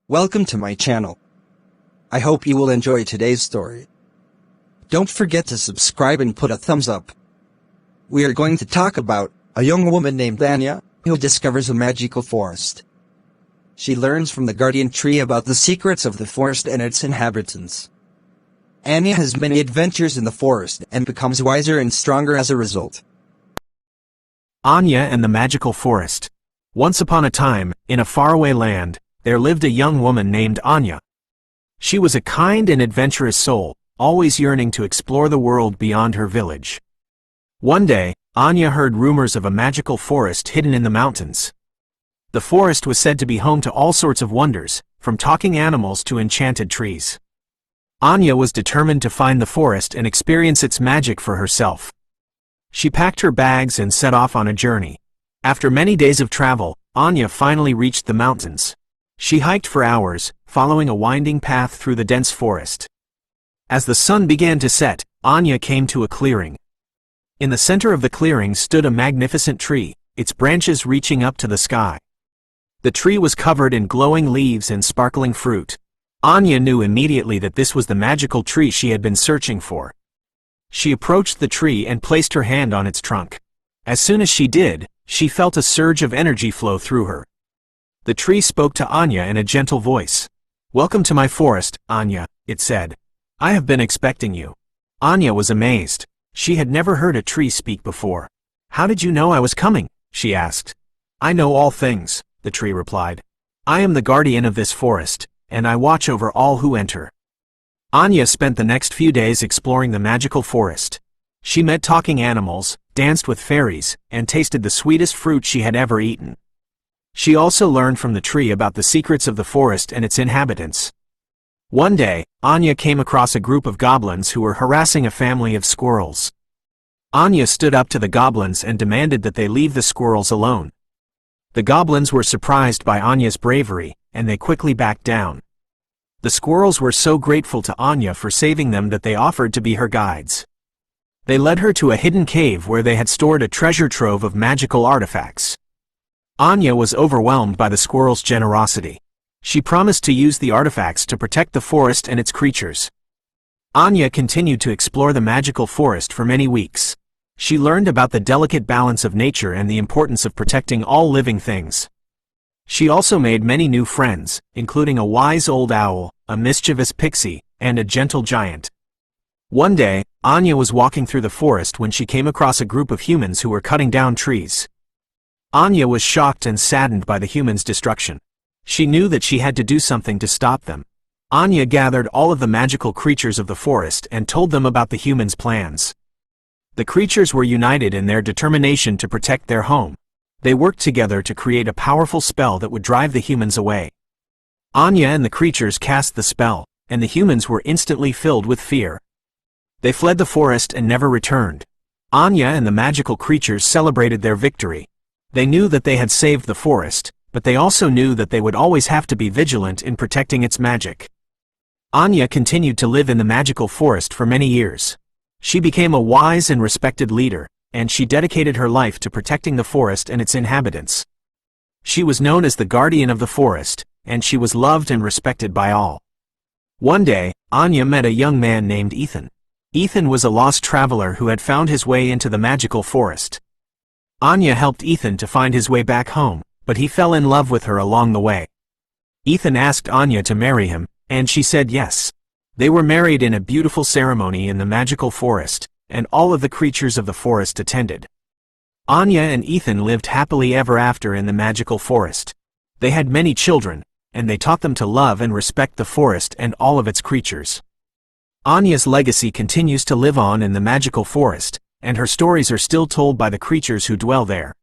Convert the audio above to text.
Welcome to my channel. I hope you will enjoy today's story. Don't forget to subscribe and put a thumbs up. We are going to talk about a young woman named Anya, who discovers a magical forest. She learns from the guardian tree about the secrets of the forest and its inhabitants. Anya has many adventures in the forest and becomes wiser and stronger as a result. Anya and the Magical Forest. Once upon a time, in a faraway land, there lived a young woman named Anya. She was a kind and adventurous soul, always yearning to explore the world beyond her village. One day, Anya heard rumors of a magical forest hidden in the mountains. The forest was said to be home to all sorts of wonders, from talking animals to enchanted trees. Anya was determined to find the forest and experience its magic for herself. She packed her bags and set off on a journey. After many days of travel, Anya finally reached the mountains. She hiked for hours, following a winding path through the dense forest. As the sun began to set, Anya came to a clearing. In the center of the clearing stood a magnificent tree, its branches reaching up to the sky. The tree was covered in glowing leaves and sparkling fruit. Anya knew immediately that this was the magical tree she had been searching for. She approached the tree and placed her hand on its trunk. As soon as she did, she felt a surge of energy flow through her. The tree spoke to Anya in a gentle voice. "Welcome to my forest, Anya," it said. "I have been expecting you." Anya was amazed. She had never heard a tree speak before. "How did you know I was coming?" she asked. "I know all things," the tree replied. "I am the guardian of this forest, and I watch over all who enter." Anya spent the next few days exploring the magical forest. She met talking animals, danced with fairies, and tasted the sweetest fruit she had ever eaten. She also learned from the tree about the secrets of the forest and its inhabitants. One day, Anya came across a group of goblins who were harassing a family of squirrels. Anya stood up to the goblins and demanded that they leave the squirrels alone. The goblins were surprised by Anya's bravery, and they quickly backed down. The squirrels were so grateful to Anya for saving them that they offered to be her guides. They led her to a hidden cave where they had stored a treasure trove of magical artifacts. Anya was overwhelmed by the squirrels' generosity. She promised to use the artifacts to protect the forest and its creatures. Anya continued to explore the magical forest for many weeks. She learned about the delicate balance of nature and the importance of protecting all living things. She also made many new friends, including a wise old owl, a mischievous pixie, and a gentle giant. One day, Anya was walking through the forest when she came across a group of humans who were cutting down trees. Anya was shocked and saddened by the humans' destruction. She knew that she had to do something to stop them. Anya gathered all of the magical creatures of the forest and told them about the humans' plans. The creatures were united in their determination to protect their home. They worked together to create a powerful spell that would drive the humans away. Anya and the creatures cast the spell, and the humans were instantly filled with fear. They fled the forest and never returned. Anya and the magical creatures celebrated their victory. They knew that they had saved the forest, but they also knew that they would always have to be vigilant in protecting its magic. Anya continued to live in the magical forest for many years. She became a wise and respected leader, and she dedicated her life to protecting the forest and its inhabitants. She was known as the guardian of the forest, and she was loved and respected by all. One day, Anya met a young man named Ethan. Ethan was a lost traveler who had found his way into the magical forest. Anya helped Ethan to find his way back home, but he fell in love with her along the way. Ethan asked Anya to marry him, and she said yes. They were married in a beautiful ceremony in the magical forest, and all of the creatures of the forest attended. Anya and Ethan lived happily ever after in the magical forest. They had many children, and they taught them to love and respect the forest and all of its creatures. Anya's legacy continues to live on in the magical forest, and her stories are still told by the creatures who dwell there.